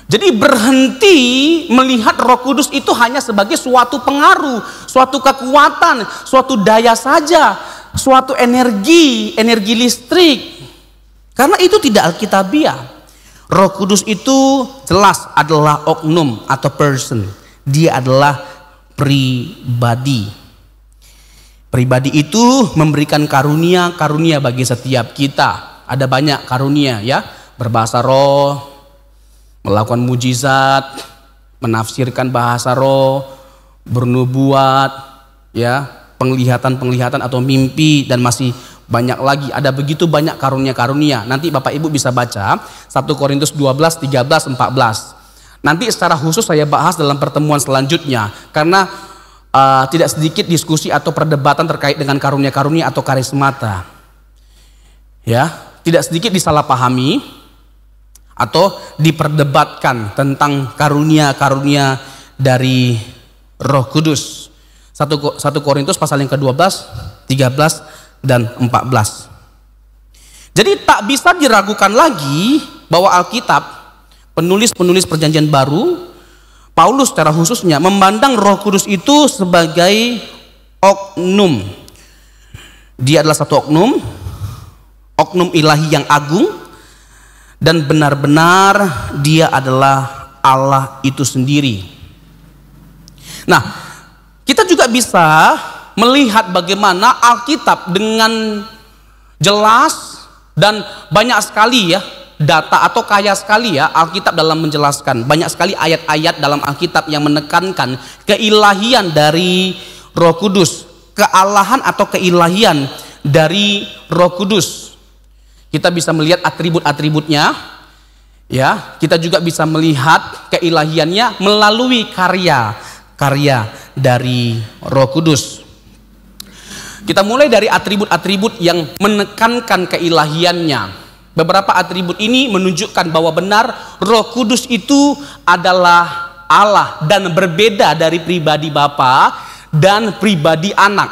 Jadi berhenti melihat Roh Kudus itu hanya sebagai suatu pengaruh, suatu kekuatan, suatu daya saja, suatu energi listrik. Karena itu tidak alkitabiah. Roh Kudus itu jelas adalah oknum atau person. Dia adalah pribadi. Pribadi itu memberikan karunia bagi setiap kita. Ada banyak karunia ya, berbahasa roh, melakukan mujizat, menafsirkan bahasa roh, bernubuat, ya, penglihatan atau mimpi, dan masih banyak lagi, ada begitu banyak karunia-karunia. Nanti Bapak Ibu bisa baca 1 Korintus 12, 13, 14. Nanti secara khusus saya bahas dalam pertemuan selanjutnya, karena tidak sedikit diskusi atau perdebatan terkait dengan karunia-karunia atau karismata. Ya, tidak sedikit disalahpahami atau diperdebatkan tentang karunia-karunia dari Roh Kudus. 1 Korintus pasal yang ke-12, 13 dan 14. Jadi tak bisa diragukan lagi bahwa Alkitab, penulis-penulis Perjanjian Baru, Paulus secara khususnya memandang Roh Kudus itu sebagai oknum. Dia adalah satu oknum ilahi yang agung, dan benar-benar dia adalah Allah itu sendiri. Nah, kita juga bisa melihat bagaimana Alkitab dengan jelas dan banyak sekali ya data, atau kaya sekali ya Alkitab dalam menjelaskan. Banyak sekali ayat-ayat dalam Alkitab yang menekankan keilahian dari Roh Kudus, kealahan atau keilahian dari Roh Kudus. Kita bisa melihat atribut-atributnya, ya. Kita juga bisa melihat keilahiannya melalui karya dari Roh Kudus. Kita mulai dari atribut-atribut yang menekankan keilahiannya. Beberapa atribut ini menunjukkan bahwa benar Roh Kudus itu adalah Allah dan berbeda dari pribadi Bapa dan pribadi Anak.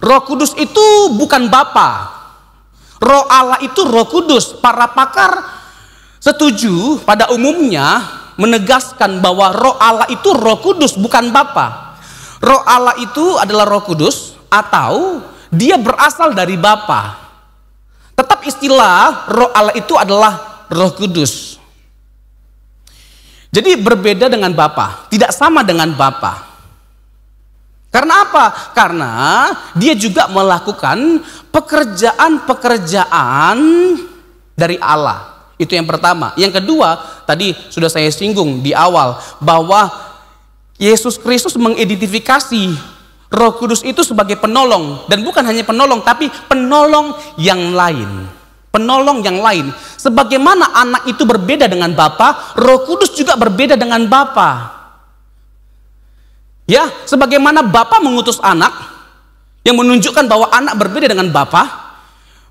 Roh Kudus itu bukan Bapa. Roh Allah itu Roh Kudus. Para pakar setuju pada umumnya menegaskan bahwa Roh Allah itu Roh Kudus, bukan Bapa. Roh Allah itu adalah Roh Kudus atau dia berasal dari Bapa. Tetap istilah Roh Allah itu adalah Roh Kudus. Jadi berbeda dengan Bapa, tidak sama dengan Bapa. Karena apa? Karena dia juga melakukan pekerjaan-pekerjaan dari Allah. Itu yang pertama. Yang kedua, tadi sudah saya singgung di awal bahwa Yesus Kristus mengidentifikasi Roh Kudus itu sebagai penolong, dan bukan hanya penolong tapi penolong yang lain. Penolong yang lain. Sebagaimana anak itu berbeda dengan Bapa, Roh Kudus juga berbeda dengan Bapa. Ya, sebagaimana Bapa mengutus anak yang menunjukkan bahwa anak berbeda dengan Bapa,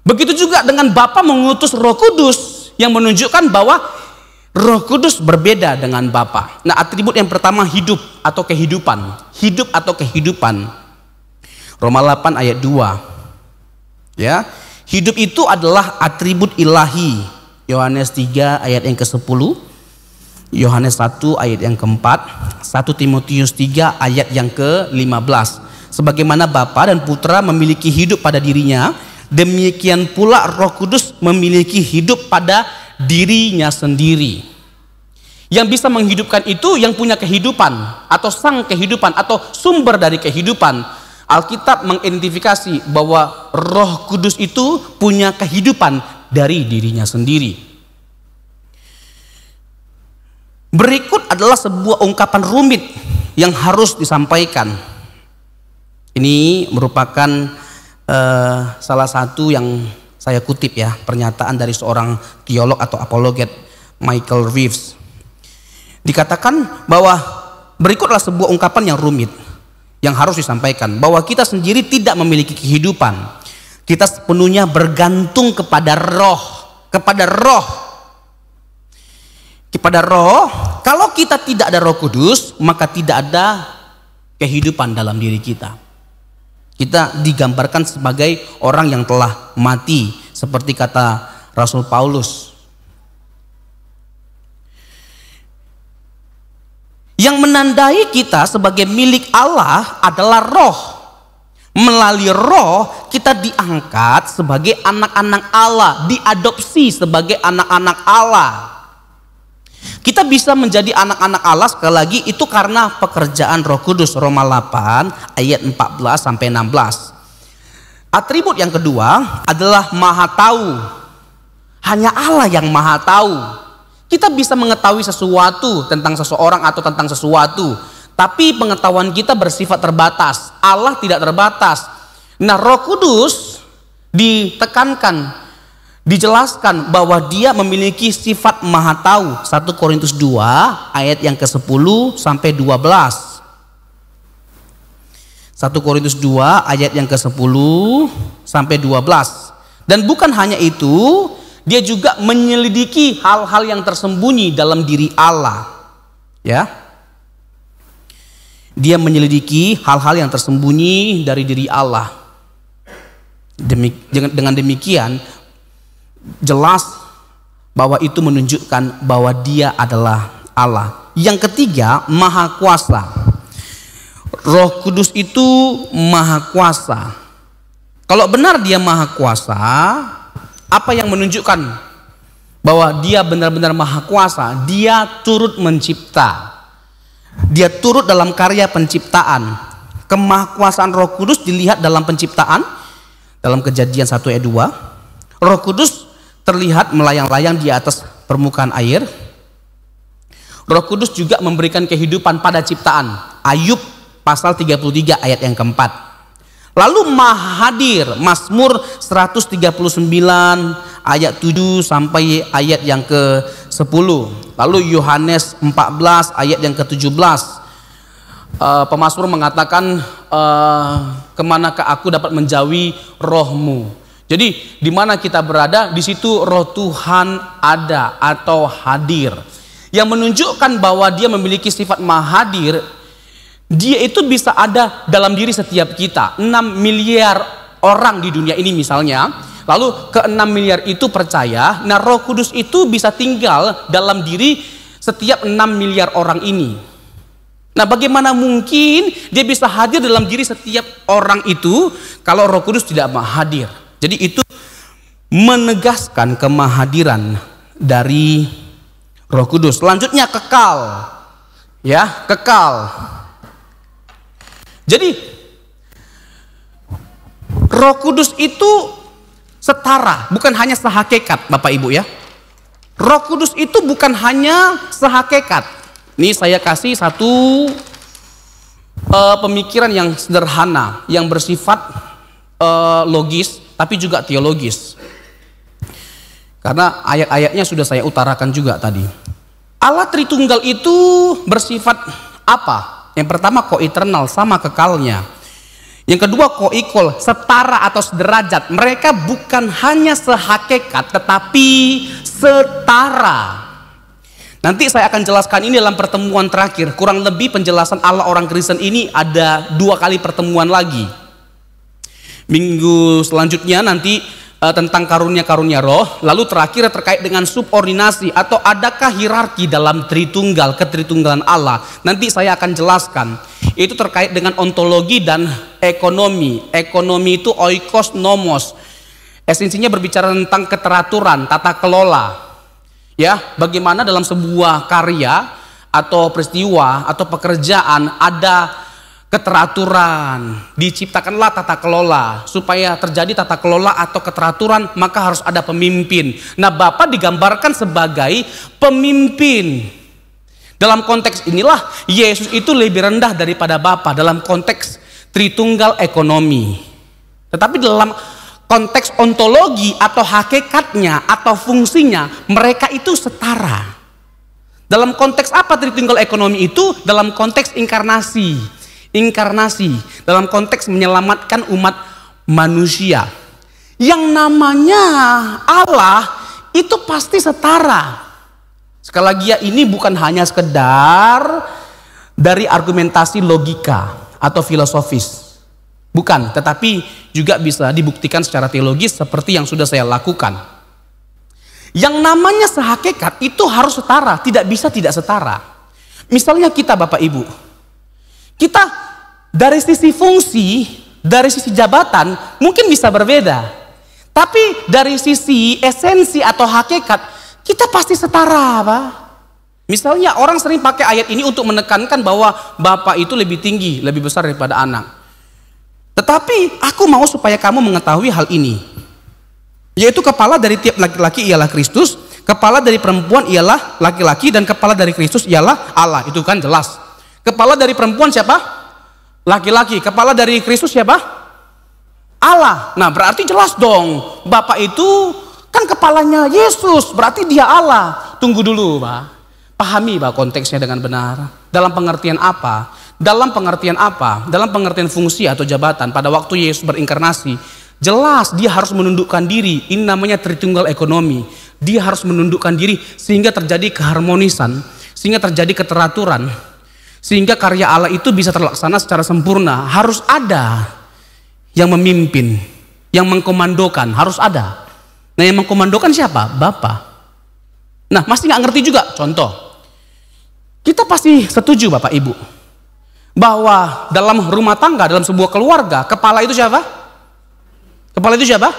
begitu juga dengan Bapa mengutus Roh Kudus yang menunjukkan bahwa Roh Kudus berbeda dengan Bapa. Nah, atribut yang pertama hidup atau kehidupan. Hidup atau kehidupan. Roma 8 ayat 2. Ya, hidup itu adalah atribut ilahi. Yohanes 3 ayat yang ke-10. Yohanes 1 ayat yang ke-4. 1 Timotius 3 ayat yang ke-15. Sebagaimana Bapa dan Putra memiliki hidup pada dirinya, demikian pula Roh Kudus memiliki hidup pada dirinya sendiri. Yang bisa menghidupkan itu yang punya kehidupan atau sang kehidupan atau sumber dari kehidupan. Alkitab mengidentifikasi bahwa Roh Kudus itu punya kehidupan dari dirinya sendiri. Berikut adalah sebuah ungkapan rumit yang harus disampaikan. Ini merupakan salah satu yang saya kutip ya, pernyataan dari seorang teolog atau apologet, Michael Reeves. Dikatakan bahwa berikutlah sebuah ungkapan yang rumit yang harus disampaikan, bahwa kita sendiri tidak memiliki kehidupan. Kita sepenuhnya bergantung kepada roh, kepada roh. Kalau kita tidak ada Roh Kudus, maka tidak ada kehidupan dalam diri kita. Kita digambarkan sebagai orang yang telah mati, seperti kata Rasul Paulus. Yang menandai kita sebagai milik Allah adalah roh. Melalui roh kita diangkat sebagai anak-anak Allah, diadopsi sebagai anak-anak Allah. Kita bisa menjadi anak-anak Allah sekali lagi itu karena pekerjaan Roh Kudus. Roma 8 ayat 14 sampai 16. Atribut yang kedua adalah maha tahu. Hanya Allah yang maha tahu. Kita bisa mengetahui sesuatu tentang seseorang atau tentang sesuatu, tapi pengetahuan kita bersifat terbatas. Allah tidak terbatas. Nah, Roh Kudus ditekankan, dijelaskan bahwa dia memiliki sifat maha tahu. 1 Korintus 2 ayat yang ke-10 sampai 12. 1 Korintus 2 ayat yang ke-10 sampai 12. Dan bukan hanya itu, dia juga menyelidiki hal-hal yang tersembunyi dalam diri Allah. Ya. Dia menyelidiki hal-hal yang tersembunyi dari diri Allah. Dengan demikian jelas bahwa itu menunjukkan bahwa dia adalah Allah. Yang ketiga, maha kuasa. Roh Kudus itu maha kuasa. Kalau benar dia maha kuasa, apa yang menunjukkan bahwa dia benar-benar maha kuasa? Dia turut mencipta. Dia turut dalam karya penciptaan. Kemahakuasaan Roh Kudus dilihat dalam penciptaan. Dalam Kejadian 1 ayat 2, Roh Kudus terlihat melayang-layang di atas permukaan air. Roh Kudus juga memberikan kehidupan pada ciptaan. Ayub pasal 33 ayat yang keempat. Lalu maha hadir, Mazmur 139 ayat 7 sampai ayat yang ke-10. Lalu Yohanes 14 ayat yang ke-17. Pemazmur mengatakan, kemanakah aku dapat menjauhi rohmu. Jadi di mana kita berada, di situ roh Tuhan ada atau hadir. Yang menunjukkan bahwa dia memiliki sifat maha hadir. Dia itu bisa ada dalam diri setiap kita. 6 miliar orang di dunia ini misalnya. Lalu ke 6 miliar itu percaya. Nah, Roh Kudus itu bisa tinggal dalam diri setiap 6 miliar orang ini. Nah, bagaimana mungkin dia bisa hadir dalam diri setiap orang itu kalau Roh Kudus tidak hadir? Jadi itu menegaskan kemahadiran dari Roh Kudus. Selanjutnya kekal. Ya, kekal. Jadi Roh Kudus itu setara, bukan hanya sehakikat, Bapak Ibu ya. Roh Kudus itu bukan hanya sehakikat. Ini saya kasih satu pemikiran yang sederhana, yang bersifat logis, tapi juga teologis. Karena ayat-ayatnya sudah saya utarakan juga tadi. Allah Tritunggal itu bersifat apa? Yang pertama koeternal, sama kekalnya. Yang kedua koequal, setara atau sederajat. Mereka bukan hanya sehakikat, tetapi setara. Nanti saya akan jelaskan ini dalam pertemuan terakhir. Kurang lebih penjelasan Allah orang Kristen ini ada 2 kali pertemuan lagi. Minggu selanjutnya nanti tentang karunia-karunia roh. Lalu terakhir terkait dengan subordinasi atau adakah hierarki dalam Tritunggal, ketritunggalan Allah. Nanti saya akan jelaskan. Itu terkait dengan ontologi dan ekonomi. Ekonomi itu oikos nomos. Esensinya berbicara tentang keteraturan, tata kelola. Ya, bagaimana dalam sebuah karya atau peristiwa atau pekerjaan ada keteraturan, diciptakanlah tata kelola. Supaya terjadi tata kelola atau keteraturan, maka harus ada pemimpin. Nah, Bapa digambarkan sebagai pemimpin. Dalam konteks inilah Yesus itu lebih rendah daripada Bapa dalam konteks Tritunggal ekonomi. Tetapi dalam konteks ontologi atau hakikatnya atau fungsinya, mereka itu setara. Dalam konteks apa Tritunggal ekonomi itu? Dalam konteks inkarnasi. Inkarnasi dalam konteks menyelamatkan umat manusia. Yang namanya Allah itu pasti setara. Sekali lagi ya, ini bukan hanya sekedar dari argumentasi logika atau filosofis. Bukan, tetapi juga bisa dibuktikan secara teologis seperti yang sudah saya lakukan. Yang namanya sehakikat itu harus setara, tidak bisa tidak setara. Misalnya kita Bapak Ibu, kita dari sisi fungsi, dari sisi jabatan mungkin bisa berbeda. Tapi dari sisi esensi atau hakikat, kita pasti setara, Pak. Misalnya orang sering pakai ayat ini untuk menekankan bahwa Bapak itu lebih tinggi, lebih besar daripada anak. Tetapi aku mau supaya kamu mengetahui hal ini. Yaitu kepala dari tiap laki-laki ialah Kristus, kepala dari perempuan ialah laki-laki, dan kepala dari Kristus ialah Allah. Itu kan jelas. Kepala dari perempuan siapa? Laki-laki. Kepala dari Kristus siapa? Allah. Nah berarti jelas dong, Bapa itu kan kepalanya Yesus, berarti dia Allah. Tunggu dulu Pak, pahami Pak konteksnya dengan benar. Dalam pengertian apa? Dalam pengertian apa? Dalam pengertian fungsi atau jabatan. Pada waktu Yesus berinkarnasi, jelas dia harus menundukkan diri. Ini namanya Tritunggal ekonomi. Dia harus menundukkan diri sehingga terjadi keharmonisan, sehingga terjadi keteraturan, sehingga karya Allah itu bisa terlaksana secara sempurna. Harus ada yang memimpin, yang mengkomandokan, harus ada. Nah yang mengkomandokan siapa? Bapa. Nah masih nggak ngerti juga. Contoh, kita pasti setuju Bapak Ibu bahwa dalam rumah tangga, dalam sebuah keluarga, kepala itu siapa? Kepala itu siapa?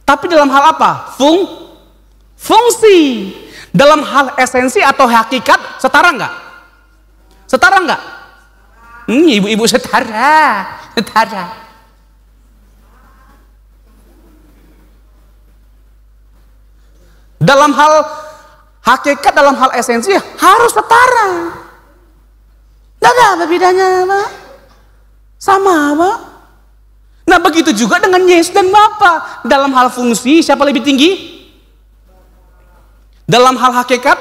Tapi dalam hal apa? Fungsi. Dalam hal esensi atau hakikat setara nggak? Setara nggak? Ibu-ibu setara. Dalam hal hakikat, dalam hal esensi harus setara. Tidak ada apa bedanya Pak? Sama Pak. Nah begitu juga dengan Yesus dan Bapa. Dalam hal fungsi siapa lebih tinggi? Dalam hal hakikat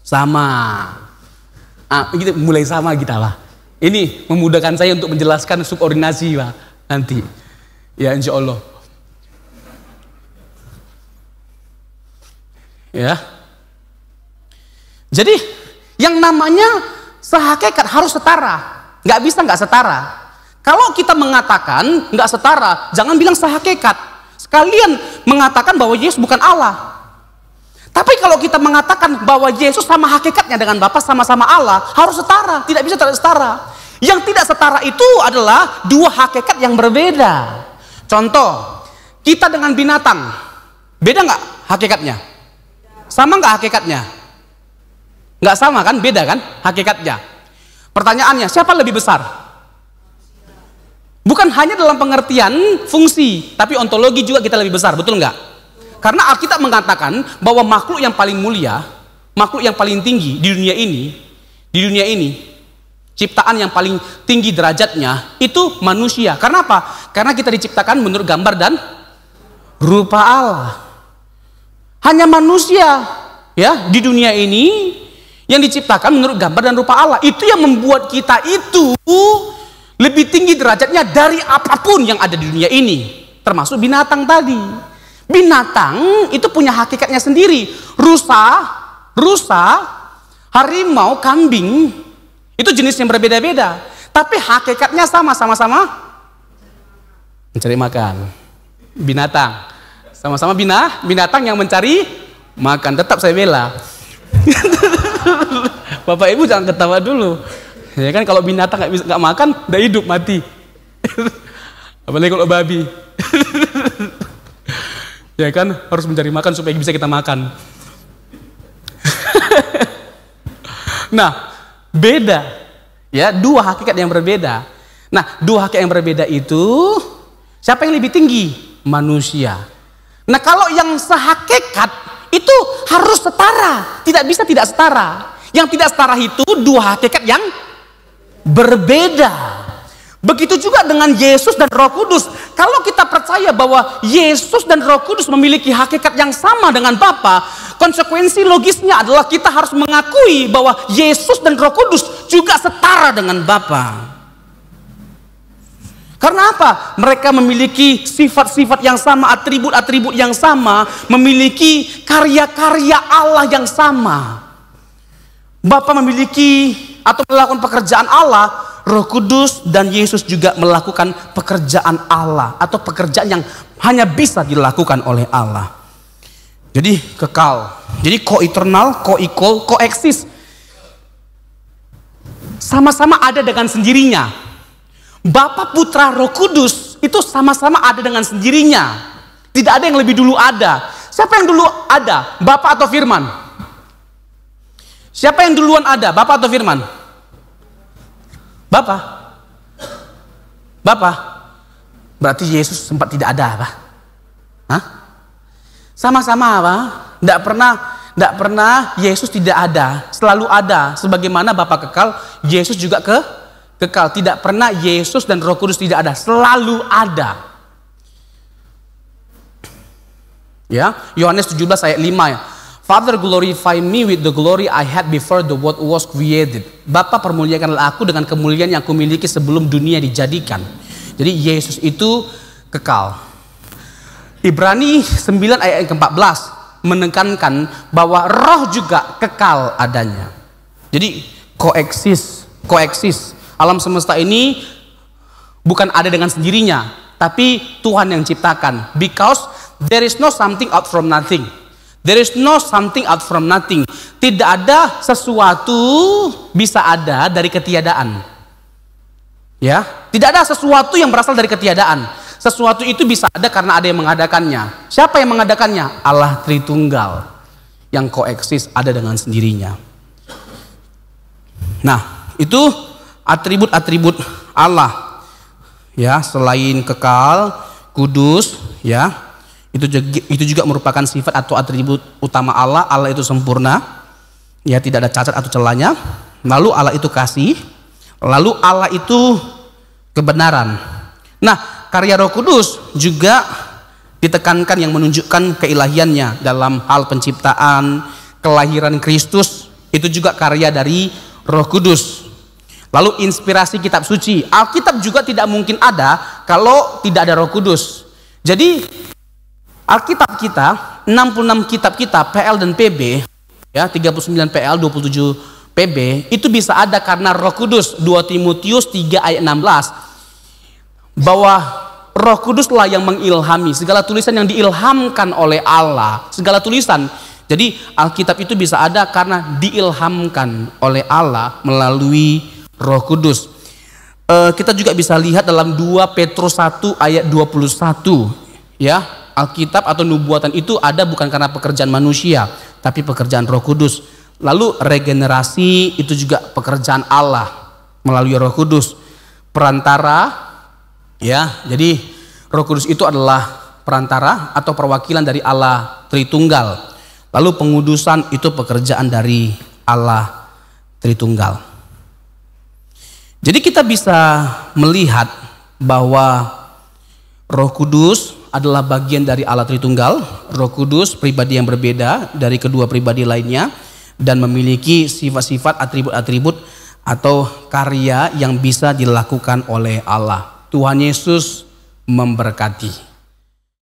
sama. Gitu, mulai sama kita Pak. Ini memudahkan saya untuk menjelaskan subordinasi Pak nanti. Ya insya Allah. Ya. Jadi yang namanya sehakikat harus setara. Nggak bisa nggak setara. Kalau kita mengatakan nggak setara, jangan bilang sehakikat. Sekalian mengatakan bahwa Yesus bukan Allah. Tapi kalau kita mengatakan bahwa Yesus sama hakikatnya dengan Bapa sama-sama Allah, harus setara. Tidak bisa tidak setara. Yang tidak setara itu adalah dua hakikat yang berbeda. Contoh, kita dengan binatang, beda nggak hakikatnya? Sama nggak hakikatnya? Nggak sama kan? Beda kan hakikatnya? Pertanyaannya, siapa lebih besar? Bukan hanya dalam pengertian fungsi, tapi ontologi juga kita lebih besar, betul nggak? Karena Alkitab mengatakan bahwa makhluk yang paling mulia, makhluk yang paling tinggi di dunia ini, ciptaan yang paling tinggi derajatnya itu manusia. Karena apa? Karena kita diciptakan menurut gambar dan rupa Allah. Hanya manusia ya di dunia ini yang diciptakan menurut gambar dan rupa Allah. Itu yang membuat kita itu lebih tinggi derajatnya dari apapun yang ada di dunia ini, termasuk binatang tadi. Binatang itu punya hakikatnya sendiri. Rusa, harimau, kambing itu jenis yang berbeda-beda, tapi hakikatnya sama-sama mencari makan. Binatang sama-sama binatang yang mencari makan. Tetap saya bela. Bapak Ibu jangan ketawa dulu. Ya kan kalau binatang nggak makan, udah hidup mati. Apalagi kalau babi. Ya kan harus mencari makan supaya bisa kita makan. Nah, beda. Ya, dua hakikat yang berbeda. Nah, dua hakikat yang berbeda itu siapa yang lebih tinggi? Manusia. Nah kalau yang sehakikat itu harus setara, tidak bisa tidak setara. Yang tidak setara itu dua hakikat yang berbeda. Begitu juga dengan Yesus dan Roh Kudus. Kalau kita percaya bahwa Yesus dan Roh Kudus memiliki hakikat yang sama dengan Bapa, konsekuensi logisnya adalah kita harus mengakui bahwa Yesus dan Roh Kudus juga setara dengan Bapa. Karena apa? Mereka memiliki sifat-sifat yang sama, atribut-atribut yang sama, memiliki karya-karya Allah yang sama. Bapa memiliki atau melakukan pekerjaan Allah, Roh Kudus dan Yesus juga melakukan pekerjaan Allah atau pekerjaan yang hanya bisa dilakukan oleh Allah. Jadi kekal, jadi co-eternal, co-equal, co-exist, sama-sama ada dengan sendirinya. Bapa, Putra, Roh Kudus itu sama-sama ada dengan sendirinya. Tidak ada yang lebih dulu ada. Siapa yang dulu ada? Bapa atau Firman? Siapa yang duluan ada? Bapa atau Firman? Bapa. Berarti Yesus sempat tidak ada apa? Hah? Sama-sama apa? Tidak pernah Yesus tidak ada. Selalu ada. Sebagaimana Bapa kekal, Yesus juga kekal. Tidak pernah Yesus dan Roh Kudus tidak ada, selalu ada. Ya, Yohanes 17 ayat 5 ya. Father, glorify me with the glory I had before the world was created. Bapa, permuliakanlah aku dengan kemuliaan yang aku miliki sebelum dunia dijadikan. Jadi Yesus itu kekal. Ibrani 9 ayat ke-14 menekankan bahwa roh juga kekal adanya. Jadi koeksis. Alam semesta ini bukan ada dengan sendirinya, tapi Tuhan yang ciptakan. Because there is no something out from nothing. There is no something out from nothing. Tidak ada sesuatu bisa ada dari ketiadaan. Ya, tidak ada sesuatu yang berasal dari ketiadaan. Sesuatu itu bisa ada karena ada yang mengadakannya. Siapa yang mengadakannya? Allah Tritunggal yang koeksis ada dengan sendirinya. Nah, itu atribut-atribut Allah. Ya, selain kekal, kudus, ya. Itu juga merupakan sifat atau atribut utama Allah. Allah itu sempurna, ya, tidak ada cacat atau celahnya. Lalu Allah itu kasih, lalu Allah itu kebenaran. Nah, karya Roh Kudus juga ditekankan yang menunjukkan keilahiannya dalam hal penciptaan, kelahiran Kristus, itu juga karya dari Roh Kudus. Lalu inspirasi kitab suci, Alkitab juga tidak mungkin ada kalau tidak ada Roh Kudus. Jadi Alkitab kita, 66 kitab kita, PL dan PB, ya, 39 PL, 27 PB, itu bisa ada karena Roh Kudus. 2 Timotius 3 ayat 16, bahwa Roh Kuduslah yang mengilhami segala tulisan yang diilhamkan oleh Allah, segala tulisan. Jadi Alkitab itu bisa ada karena diilhamkan oleh Allah melalui Roh Kudus. Kita juga bisa lihat dalam 2 Petrus 1 ayat 21, ya. Alkitab atau nubuatan itu ada bukan karena pekerjaan manusia, tapi pekerjaan Roh Kudus. Lalu regenerasi itu juga pekerjaan Allah melalui Roh Kudus. Perantara, ya, jadi Roh Kudus itu adalah perantara atau perwakilan dari Allah Tritunggal. Lalu pengudusan itu pekerjaan dari Allah Tritunggal. Jadi kita bisa melihat bahwa Roh Kudus adalah bagian dari Allah Tritunggal. Roh Kudus pribadi yang berbeda dari kedua pribadi lainnya dan memiliki sifat-sifat, atribut-atribut atau karya yang bisa dilakukan oleh Allah. Tuhan Yesus memberkati.